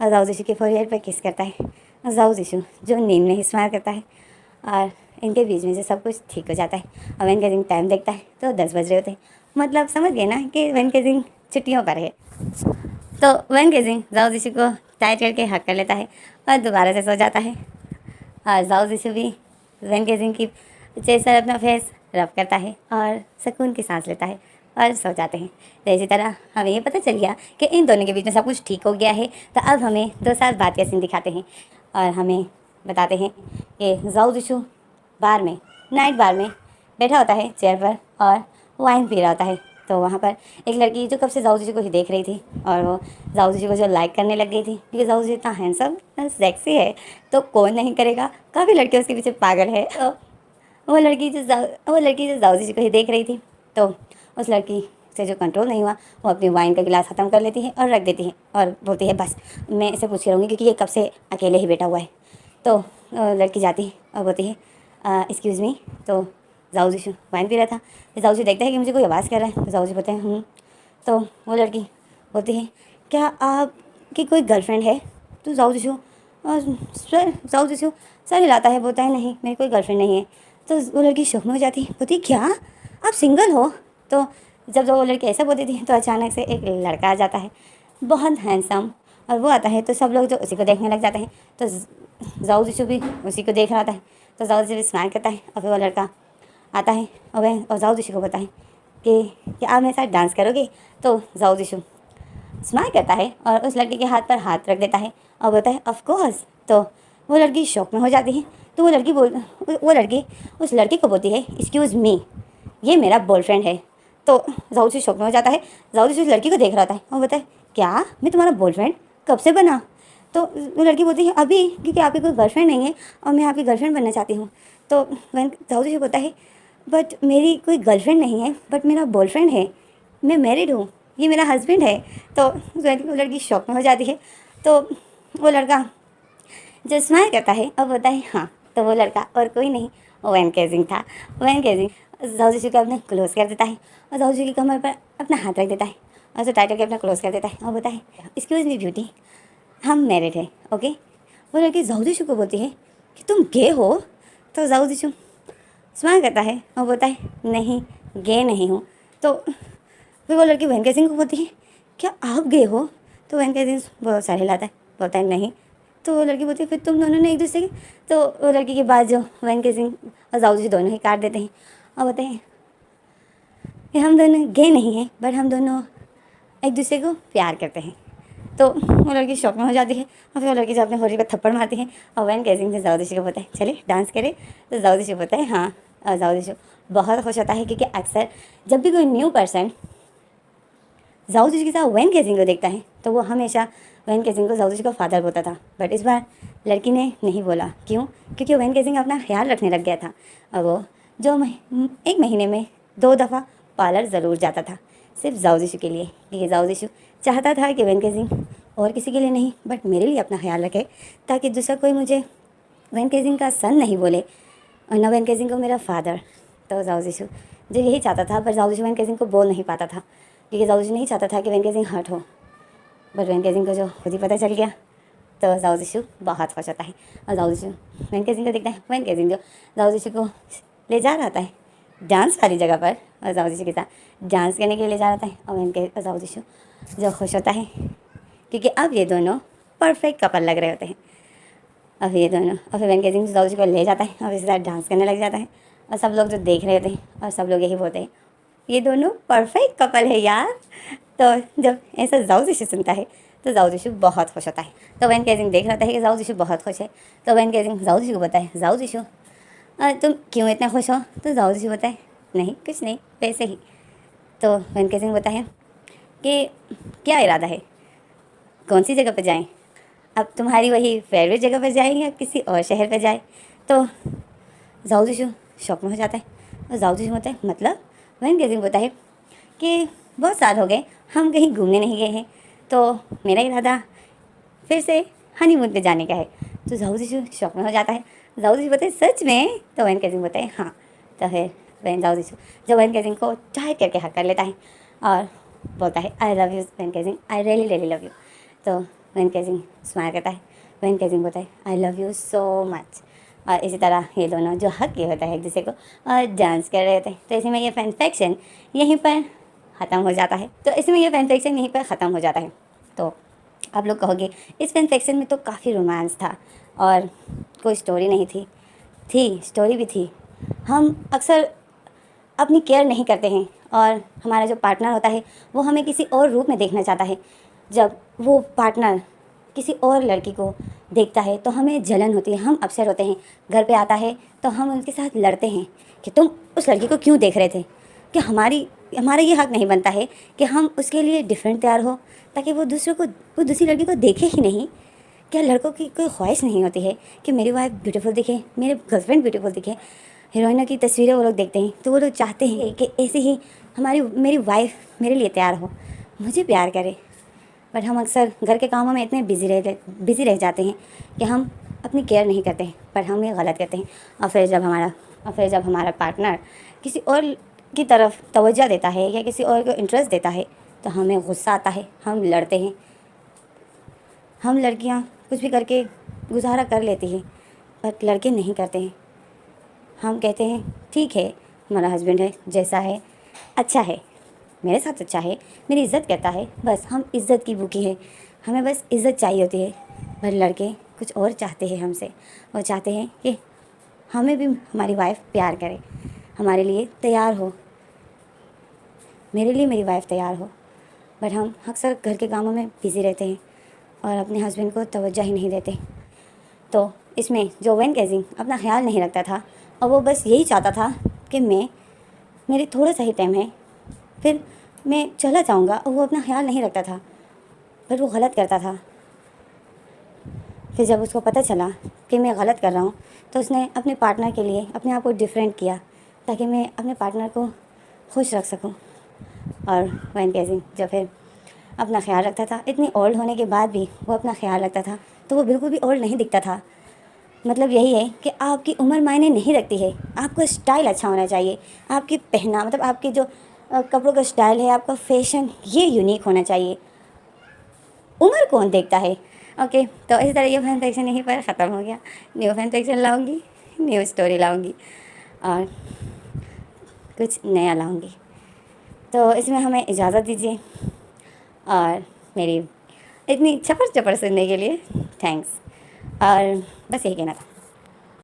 [SPEAKER 1] और जाओ जीशू के फोरहेड पर किस करता है और जाओ जीशू जो नींद में ही स्माइल करता है और इनके बीच में से सब कुछ ठीक हो जाता है। और वैन केजिंग टाइम देखता है तो 10 बज रहे होते हैं, मतलब समझ गए ना कि वैन केजिंग छुट्टियों पर है। तो वैन केजिंग जाओ जीशू को टाइट करके हक कर लेता है और दोबारा से सो जाता है और जाओ जीशू भी वैन केजिंग की चेस्ट पर अपना फेस रब करता है और सुकून की सांस लेता है और सो जाते हैं। तो इसी तरह हमें ये पता चल गया कि इन दोनों के बीच में सब कुछ ठीक हो गया है। तो अब हमें 2 साल बाद का सीन दिखाते हैं और हमें बताते हैं कि जाओ जीशू बार में नाइट बार में बैठा होता है चेयर पर और वाइन पी रहा होता है। तो वहाँ पर एक लड़की जो कब से जाओ जीशू को ही देख रही थी और वो जाओ जीशू को जो लाइक करने लग गई थी क्योंकि जाओ जीशू इतना हैंडसम सेक्सी है तो कौन नहीं करेगा, काफ़ी लड़कियाँ उसके पीछे पागल है। तो वो लड़की जो जाओ जीशू को ही देख रही थी तो उस लड़की से जो कंट्रोल नहीं हुआ वो अपनी वाइन का गिलास ख़त्म कर लेती है और रख देती है और बोलती है बस मैं इसे पूछती रहूँगी क्योंकि ये कब से अकेले ही बैठा हुआ है। तो लड़की जाती है और बोलती है एक्सक्यूज़ मी। तो जाओ जी वाइन पी रहा था। जाओ जी देखता है कि मुझे कोई आवाज़ कर रहा है। तो जाओ जी बोलते हैं तो वो लड़की बोलती है क्या आपकी कोई गर्लफ्रेंड है? तो जाओ जी जाओ जी सर हिलाता है, बोलता है नहीं मेरी कोई गर्लफ्रेंड नहीं है। तो वो लड़की शौक में हो जाती है, बोलती क्या आप सिंगल हो? तो जब वो लड़की ऐसा बोलती थी तो अचानक से एक लड़का आ जाता है, बहुत हैंडसम, और वो आता है तो सब लोग जो उसी को देखने लग जाते हैं। तो जाओ जिशु भी उसी को देख रहा था। तो जाओ जिशु भी स्माइल करता है और फिर वो लड़का आता है और जाओ जिशु को बताता है कि आप मेरे साथ डांस करोगे? तो जाओ जिशु स्माइल करता है और उस लड़की के हाथ पर हाथ रख देता है और बोलता है ऑफ कोर्स। तो वो लड़की शौक में हो जाती है। तो वो लड़की उस लड़की को बोलती है एक्सक्यूज़ मी, ये मेरा बॉयफ्रेंड है। तो जाओ जी शौक में हो जाता है। जाओ जी उस लड़की को देख रहा था और बोलता है क्या मैं तुम्हारा बॉयफ्रेंड कब से बना? तो वो लड़की बोलती है अभी, क्योंकि आपकी कोई गर्लफ्रेंड नहीं है और मैं आपकी गर्लफ्रेंड बनना चाहती हूँ। तो जाओ जी बोलता है बट मेरी कोई गर्लफ्रेंड नहीं है, बट मेरा बॉयफ्रेंड है, मैं मैरिड हूँ, ये मेरा हस्बैंड है। तो वो लड़की शौक में हो जाती है। तो वो लड़का जो स्माइल करता है और बोलता है हाँ। तो वो लड़का और कोई नहीं, वैन केजिंग था। वैन केजिंग जाओ जी को अपने क्लोज कर देता है और जाओ जी की कमर पर अपना हाथ रख देता है और उसे टाइट करके अपना क्लोज कर देता है और बोलता है एक्सक्यूज़ मी ब्यूटी, हम मैरिड हैं ओके। वो लड़की जाओ जी को बोलती है कि तुम गे हो? तो जाओ जी स्माइल करता है और बोलता है नहीं गे नहीं हूँ। तो फिर वो लड़की वैन केजिंग को बोलती है क्या आप गे हो? तो वैन केजिंग बहुत सारे लाता है, बोलता है नहीं। तो वो लड़की बोलती है फिर तुम दोनों ने एक दूसरे के, तो वो लड़की के बाद जो वैन केजिंग और जाओ जी दोनों ही काट देते हैं और बोलते हैं कि हम दोनों गे नहीं हैं, बट हम दोनों एक दूसरे को प्यार करते हैं। तो वो लड़की शौक में हो जाती है और फिर वो लड़की जो अपने होरी पर थप्पड़ मारती है और वैन केजिंग से जाओ जी को बोलता है चले डांस करें। तो जाओ जी बोलता है हाँ। और जाओ जी बहुत खुश होता है क्योंकि अक्सर जब भी कोई न्यू पर्सन जाओ जी के साथ वैन केजिंग को देखता है तो वो हमेशा वैन केजिंग को जाओ जी का फादर बोलता था, बट इस बार लड़की ने नहीं बोला। क्यों? क्योंकि वैन केजिंग अपना ख्याल रखने लग गया था और वो जो एक महीने में 2 दफ़ा पार्लर ज़रूर जाता था, सिर्फ जाओ जी के लिए, क्योंकि जाओ जी चाहता था कि वैन केजिंग और किसी के लिए नहीं बट मेरे लिए अपना ख्याल रखे, ताकि दूसरा कोई मुझे वैन केजिंग का सन नहीं बोले और न वैन केजिंग को मेरा फादर। तो जाओ जी जो यही चाहता था, पर जाओ जी वैन केजिंग को बोल नहीं पाता था क्योंकि जाओ जी नहीं चाहता था कि वैन केजिंग हर्ट हो, बट वैन केजिंग को जो खुद ही पता चल गया तो जाओ जी बहुत खुश होता है और जाओ जी वैन केजिंग को देखता है। वैन केजिंग जो जाओ जी को ले जा रहा है डांस वाली जगह पर और जाओ जी के साथ डांस करने के लिए ले जा रहा है और वैन के जाओ जी जो खुश होता है क्योंकि अब ये दोनों परफेक्ट कपल लग रहे होते हैं। अब ये दोनों और फिर वैन केजिंग जाओ जी को ले जाता है और इसके साथ डांस करने लग जाता है और सब लोग जो देख रहे होते हैं और सब लोग यही बोलते हैं ये दोनों परफेक्ट कपल है यार। तो जब ऐसा जाओ जी सुनता है तो जाओ जी बहुत खुश होता है। तो वैन केजिंग देख रहा है कि जाओ जी बहुत खुश है। तो वैन केजिंग जाओ जी को बताए जाओ जी तुम क्यों इतना खुश हो? तो जाओ जी बताए नहीं कुछ नहीं वैसे ही। तो वैन केजिंग बताए कि क्या इरादा है, कौन सी जगह पर जाएं? अब तुम्हारी वही फेवरेट जगह पर जाएं या किसी और शहर पर जाएं? तो जाओ जी शौक में हो जाता है और जाओ जी होता है मतलब वैन केजिंग बताए कि बहुत साल हो गए हम कहीं घूमने नहीं गए हैं, तो मेरा इरादा फिर से हनीमून पे जाने का है। तो जाओ जी शौक में हो जाता है। जाओ जी बताए सच में? तो वैन केजिंग बताए हाँ। तो फिर वैन जाओ जी जब वैन केजिंग को टाइट करके हक कर लेता है और बोलता है I love you Wen Kexing, I really really love you. तो वैन केजिंग स्माइल करता है। वैन केजिंग बोलता है I love you so much. और इसी तरह ये दोनों जो हक किए होता है एक दूसरे को और डांस कर रहे होते हैं। तो इसमें ये फैन फिक्शन यहीं पर ख़त्म हो जाता है। तो इसमें ये फैन फिक्शन यहीं पर ख़त्म हो जाता है। तो आप लोग कहोगे इस फैन फिक्शन में तो काफ़ी रोमांस था और कोई स्टोरी नहीं थी स्टोरी भी थी। हम अक्सर अपनी केयर नहीं करते हैं और हमारा जो पार्टनर होता है वो हमें किसी और रूप में देखना चाहता है। जब वो पार्टनर किसी और लड़की को देखता है तो हमें जलन होती है, हम अपसेट होते हैं। घर पे आता है तो हम उनके साथ लड़ते हैं कि तुम उस लड़की को क्यों देख रहे थे, कि हमारा ये हक नहीं बनता है कि हम उसके लिए डिफरेंट तैयार हो ताकि वो दूसरी लड़की को देखे ही नहीं। क्या लड़कों की कोई ख्वाहिश नहीं होती है कि मेरी वाइफ ब्यूटीफुल दिखे, मेरे गर्लफ्रेंड ब्यूटीफुल दिखे? हीरोइनों की तस्वीरें वो लोग देखते हैं तो वो लोग चाहते हैं कि ऐसे ही मेरी वाइफ मेरे लिए तैयार हो, मुझे प्यार करे। बट हम अक्सर घर के कामों में इतने बिज़ी रह जाते हैं कि हम अपनी केयर नहीं करते हैं। पर हम ये गलत करते हैं। और फिर जब हमारा पार्टनर किसी और की तरफ तवज्जो देता है या किसी और को इंटरेस्ट देता है तो हमें गुस्सा आता है, हम लड़ते हैं। हम लड़कियां कुछ भी करके गुजारा कर लेती हैं, पर लड़के नहीं करते हैं। हम कहते हैं ठीक है, हमारा हस्बैंड है, जैसा है अच्छा है, मेरे साथ अच्छा है, मेरी इज़्ज़त करता है, बस हम इज़्ज़त की भूखी है, हमें बस इज़्ज़त चाहिए होती है। पर लड़के कुछ और चाहते हैं हमसे। वो चाहते हैं कि हमें भी हमारी वाइफ प्यार करे, हमारे लिए तैयार हो, मेरे लिए मेरी वाइफ तैयार हो। बट हम अक्सर घर के कामों में बिज़ी रहते हैं और अपने हस्बैंड को तवज्जो ही नहीं देते। तो इसमें जो वेन गेजिंग अपना ख्याल नहीं रखता था और वो बस यही चाहता था कि मेरे थोड़ा सा ही टाइम है, फिर मैं चला जाऊँगा, और वो अपना ख्याल नहीं रखता था, पर वो गलत करता था। फिर जब उसको पता चला कि मैं गलत कर रहा हूँ तो उसने अपने पार्टनर के लिए अपने आप को डिफरेंट किया ताकि मैं अपने पार्टनर को खुश रख सकूँ। और वेन गेजिंग जो फिर अपना ख्याल रखता था, इतनी ओल्ड होने के बाद भी वो अपना ख्याल रखता था, तो वो बिल्कुल भी ओल्ड नहीं दिखता था। मतलब यही है कि आपकी उम्र मायने नहीं रखती है, आपका स्टाइल अच्छा होना चाहिए, आपकी पहना मतलब आपके जो कपड़ों का स्टाइल है, आपका फैशन, ये यूनिक होना चाहिए। उम्र कौन देखता है। ओके, तो इस तरह ये फैन फिक्शन यहीं पर ख़त्म हो गया। न्यू फैन फिक्शन लाऊंगी, न्यू स्टोरी लाऊंगी और कुछ नया लाऊंगी। तो इसमें हमें इजाज़त दीजिए और मेरी इतनी चपर चपर सुनने के लिए थैंक्स। और बस यही कहना था।